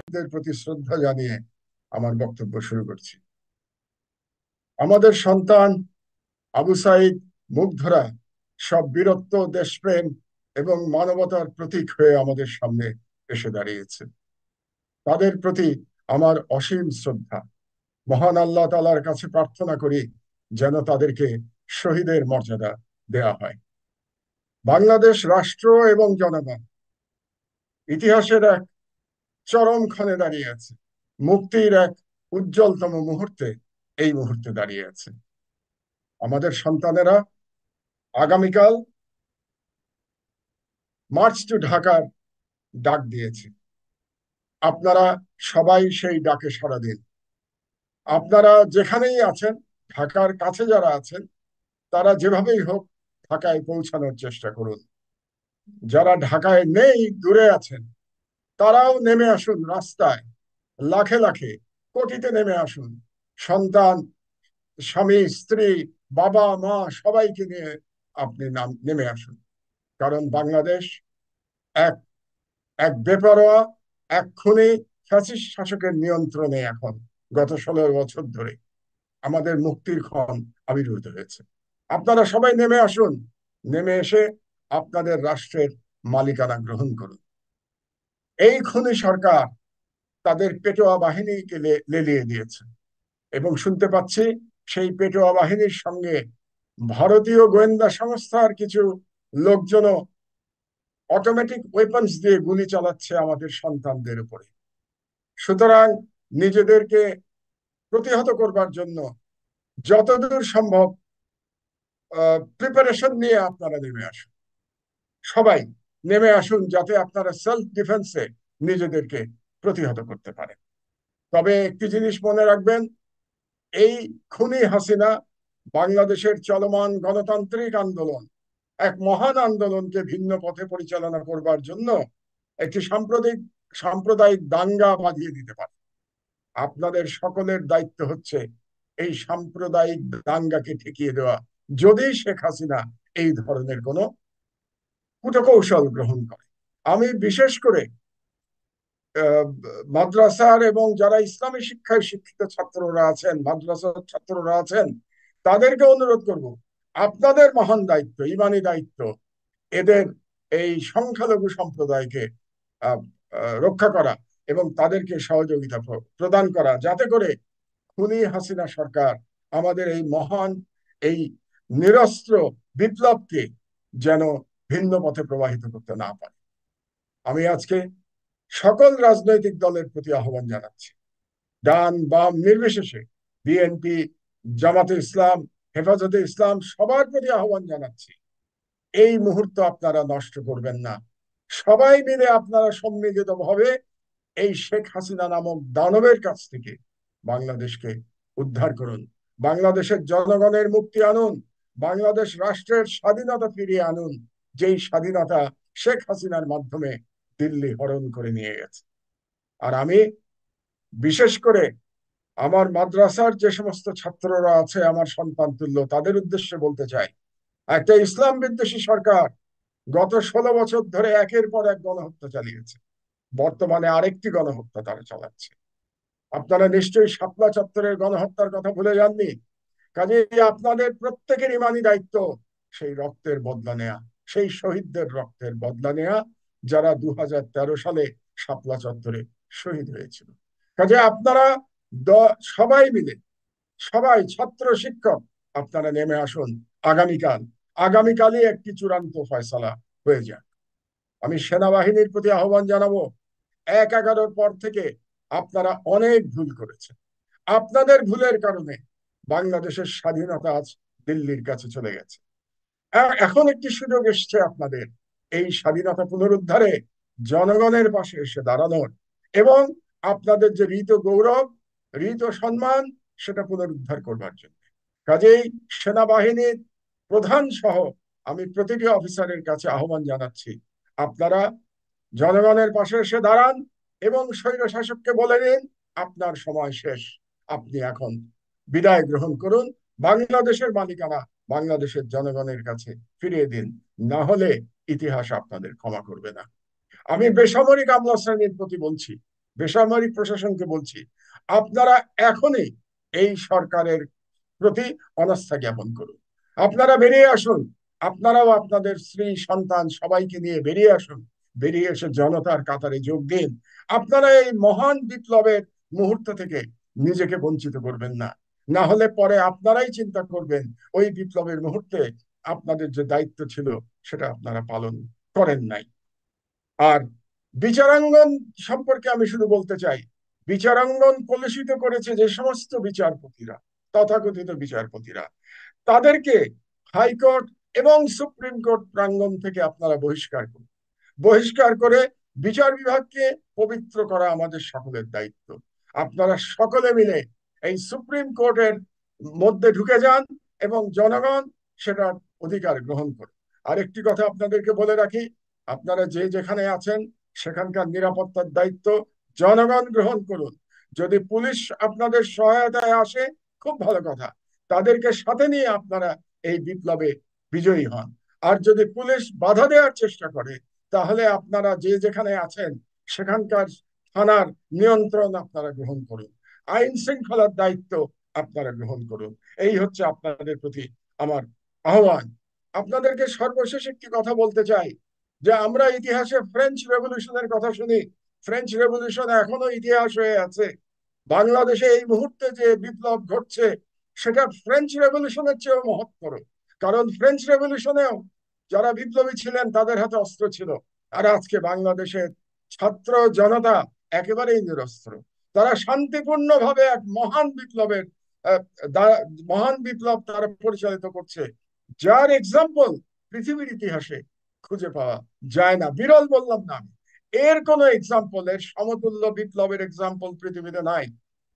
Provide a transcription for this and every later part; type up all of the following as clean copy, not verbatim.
শহীদদের প্রতি শ্রদ্ধা জানিয়ে আমার বক্তব্য শুরু করছি। আমাদের সন্তান আবু সাইদ, মুগ্ধরা সব বীরত্ব, দেশপ্রেম এবং মানবতার প্রতীক হয়ে আমাদের সামনে এসে দাঁড়িয়েছে। তাদের প্রতি আমার অসীম শ্রদ্ধা। মহান আল্লাহ তাআলার কাছে প্রার্থনা করি যেন তাদেরকে শহীদের মর্যাদা দেয়া হয়। বাংলাদেশ রাষ্ট্র এবং জনগণ ইতিহাসের এক চরম ক্ষণে দাঁড়িয়ে আছে। মুক্তির এক উজ্জ্বলতম মুহূর্তে এই মুহূর্তে দাঁড়িয়ে আছে। আমাদের সন্তানেরা আগামীকাল মার্চ টু ঢাকার ডাক দিয়েছে। আপনারা সবাই সেই ডাকে সাড়া দিন। আপনারা যেখানেই আছেন, ঢাকার কাছে যারা আছেন, তারা যেভাবেই হোক ঢাকায় পৌঁছানোর চেষ্টা করুন। যারা ঢাকায় নেই, দূরে আছেন, তারাও নেমে আসুন রাস্তায়। লাখে লাখে, কোটিতে নেমে আসুন। সন্তান, স্বামী, স্ত্রী, বাবা, মা সবাইকে নিয়ে আপনি নেমে আসুন। কারণ বাংলাদেশ এক এক বেপরোয়া, এক খুনি ফ্যাসিস্ট শাসকের নিয়ন্ত্রণে এখন গত 16 বছর ধরে আমাদের মুক্তির ক্ষণ আবির্ভূত হয়েছে। আপনারা সবাই নেমে আসুন। নেমে এসে আপনাদের রাষ্ট্রের মালিকানা গ্রহণ করুন। এই খুনি সরকার তাদের পেটোয়া বাহিনীকে লেলিয়ে দিয়েছে এবং শুনতে পাচ্ছি সেই পেটোয়া বাহিনীর সঙ্গে ভারতীয় গোয়েন্দা সংস্থার কিছু লোকজনও অটোমেটিক ওয়েপন্স দিয়ে গুলি চালাচ্ছে আমাদের সন্তানদের উপরে। সুতরাং নিজেদেরকে প্রতিহত করবার জন্য যতদূর সম্ভব প্রিপারেশন নিয়ে আপনারা নেমে আসুন। সবাই নেমে আসুন যাতে আপনারা সেলফ ডিফেন্সে নিজেদেরকে প্রতিহত করতে পারেন। তবে একটি জিনিস মনে রাখবেন, এই খুনি হাসিনা বাংলাদেশের চলমান গণতান্ত্রিক আন্দোলন, এক মহান আন্দোলনকে ভিন্ন পথে পরিচালনা করবার জন্য একটি সাম্প্রদায়িক দাঙ্গা বাঁধিয়ে দিতে পারে। আপনাদের সকলের দায়িত্ব হচ্ছে এই সাম্প্রদায়িক দাঙ্গাকে ঠেকিয়ে দেওয়া, যদি শেখ হাসিনা এই ধরনের কোনো কূটকৌশল গ্রহণ করে। আমি বিশেষ করে মাদ্রাসার এবং যারা ইসলামী শিক্ষায় শিক্ষিত ছাত্ররা আছেন, মাদ্রাসার ছাত্ররা আছেন, তাদেরকে অনুরোধ করব, আপনাদের মহান দায়িত্ব, ইমানি দায়িত্ব এদের এই সংখ্যালঘু সম্প্রদায়কে রক্ষা করা এবং তাদেরকে সহযোগিতা প্রদান করা, যাতে করে খুনি হাসিনা সরকার আমাদের এই মহান, এই নিরস্ত্র বিপ্লবকে যেন ভিন্ন পথে প্রবাহিত করতে না পারে। আমি আজকে সকল রাজনৈতিক দলের প্রতি আহ্বান জানাচ্ছি, ডান বাম নির্বিশেষে, বিএনপি, জামাতে ইসলাম, হেফাজতে ইসলাম, সবার প্রতি আহ্বান জানাচ্ছি, এই মুহূর্ত আপনারা নষ্ট করবেন না। সবাই মিলে আপনারা সম্মিলিত ভাবে এই শেখ হাসিনা নামক দানবের কাছ থেকে বাংলাদেশকে উদ্ধার করুন। বাংলাদেশের জনগণের মুক্তি আনুন। বাংলাদেশ রাষ্ট্রের স্বাধীনতা ফিরিয়ে আনুন, যেই স্বাধীনতা শেখ হাসিনার মাধ্যমে দিল্লি হরণ করে নিয়ে গেছে। আর আমি বিশেষ করে আমার মাদ্রাসার যে সমস্ত ছাত্ররা আছে, আমার সন্তান তুল্য, তাদের উদ্দেশ্যে বলতে চাই, একটা ইসলাম বিদ্বেষী সরকার গত 16 বছর ধরে একের পর এক গণহত্যা চালিয়েছে। বর্তমানে আরেকটি গণহত্যা তারা চালাচ্ছে। আপনারা নিশ্চয়ই শাপলা চত্বরের গণহত্যার কথা ভুলে যাননি। কাজেই আপনাদের প্রত্যেকের ইমানি দায়িত্ব সেই রক্তের বদলা নেয়া, সেই শহীদদের রক্তের বদলা নেয়া, যারা 2013 সালে শাপলা চত্বরে শহীদ হয়েছিল। কাজে আপনারা সবাই মিলে, সবাই, ছাত্র শিক্ষক, আপনারা নেমে আসুন। আগামীকাল, আগামীকালই একটি চূড়ান্ত ফয়সালা হয়ে যাক। আমি সেনাবাহিনীর প্রতি আহ্বান জানাবো, 1/11 পর থেকে আপনারা অনেক ভুল করেছেন। আপনাদের ভুলের কারণে বাংলাদেশের স্বাধীনতা আজ দিল্লির কাছে চলে গেছে। এখন একটি সুযোগ এসছে আপনাদের এই স্বাধীনতা পুনরুদ্ধারে জনগণের পাশে এসে দাঁড়ানোর এবং আপনাদের যে ঋত গৌরব, ঋত সম্মান, সেটা পুনরুদ্ধার করবার জন্য। কাজেই সেনাবাহিনীর প্রধান সহ আমি প্রতিটি অফিসারের কাছে আহ্বান জানাচ্ছি, আপনারা জনগণের পাশে এসে দাঁড়ান এবং স্বৈর শাসককে বলে দিন, আপনার সময় শেষ, আপনি এখন বিদায় গ্রহণ করুন। বাংলাদেশের মালিকানা বাংলাদেশের জনগণের কাছে ফিরিয়ে দিন, না হলে ইতিহাস আপনাদের ক্ষমা করবে না। আমি বেসামরিক আমলা শ্রেণীর প্রতি বলছি, বেসামরিক প্রশাসনকে বলছি, আপনারা এখনই এই সরকারের প্রতি অনাস্থা জ্ঞাপন করুন। আপনারা বেরিয়ে আসুন, আপনারাও আপনাদের স্ত্রী সন্তান সবাইকে নিয়ে বেরিয়ে আসুন, বেরিয়ে এসে জনতার কাতারে যোগ দিন। আপনারা এই মহান বিপ্লবের মুহূর্ত থেকে নিজেকে বঞ্চিত করবেন না, না হলে পরে আপনারাই চিন্তা করবেন ওই বিপ্লবের মুহূর্তে আপনাদের যে দায়িত্ব ছিল সেটা আপনারা পালন করেন নাই। আর বিচারাঙ্গন সম্পর্কে আমি শুধু বলতে চাই, বিচারাঙ্গন কলুষিত করেছে যে সমস্ত বিচারপতিরা, তথাকথিত বিচারপতিরা, তাদেরকে হাইকোর্ট এবং সুপ্রিম কোর্ট প্রাঙ্গণ থেকে আপনারা বহিষ্কার করুন। বহিষ্কার করে বিচার বিভাগকে পবিত্র করা আমাদের সকলের দায়িত্ব। আপনারা সকলে মিলে এই সুপ্রিম কোর্টের মধ্যে ঢুকে যান এবং জনগণ সেটার অধিকার গ্রহণ করে। আরেকটি কথা আপনাদেরকে বলে রাখি, আপনারা যে যেখানে আছেন সেখানকার নিরাপত্তার দায়িত্ব জনগণ গ্রহণ করুন। যদি পুলিশ আপনাদের সহায়তায় আসে খুব ভালো কথা, তাদেরকে সাথে নিয়ে আপনারা এই বিপ্লবে বিজয়ী হন। আর যদি পুলিশ বাধা দেওয়ার চেষ্টা করে তাহলে আপনারা যে যেখানে আছেন সেখানকার থানার নিয়ন্ত্রণ আপনারা গ্রহণ করুন, আইন শৃঙ্খলার দায়িত্ব আপনারা গ্রহণ করুন। এই হচ্ছে আপনাদের প্রতি আমার আহ্বান। আপনাদেরকে সর্বশেষ একটি কথা বলতে চাই, যে আমরা ইতিহাসে ফ্রেঞ্চ রেভলিউশনের কথা শুনি, ফ্রেঞ্চ রেভলিউশন এখনো ইতিহাস হয়ে আছে। বাংলাদেশে এই মুহূর্তে যে বিপ্লব ঘটছে সেটা ফ্রেঞ্চ রেভলিউশনের চেয়েও মহত্তর। কারণ ফ্রেঞ্চ রেভলিউশনেও যারা বিপ্লবী ছিলেন তাদের হাতে অস্ত্র ছিল, আর আজকে বাংলাদেশের ছাত্র জনতা একেবারেই নিরস্ত্র। তারা শান্তিপূর্ণভাবে এক মহান বিপ্লবের মহান বিপ্লব তারা পরিচালিত করছে, যার এক্সাম্পল পৃথিবীর ইতিহাসে খুঁজে পাওয়া যায় না। বিরল বললাম না আমি, এর কোন এক্সাম্পল, এর সমতুল্য বিপ্লবের এক্সাম্পল পৃথিবীতে নাই।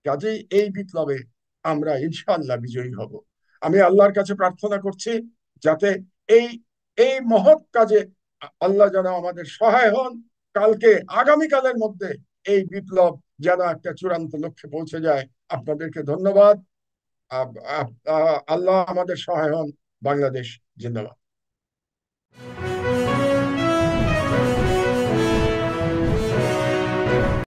কাজেই এই বিপ্লবে আমরা ইনশাআল্লাহ বিজয়ী হব। আমি আল্লাহর কাছে প্রার্থনা করছি যাতে এই এই মহৎ কাজে আল্লাহ যেন আমাদের সহায় হন। কালকে আগামীকালের মধ্যে এই বিপ্লব যেন একটা চূড়ান্ত লক্ষ্যে পৌঁছে যায়। আপনাদেরকে ধন্যবাদ। আল্লাহ আমাদের সহায় হন। বাংলাদেশ জিন্দাবাদ।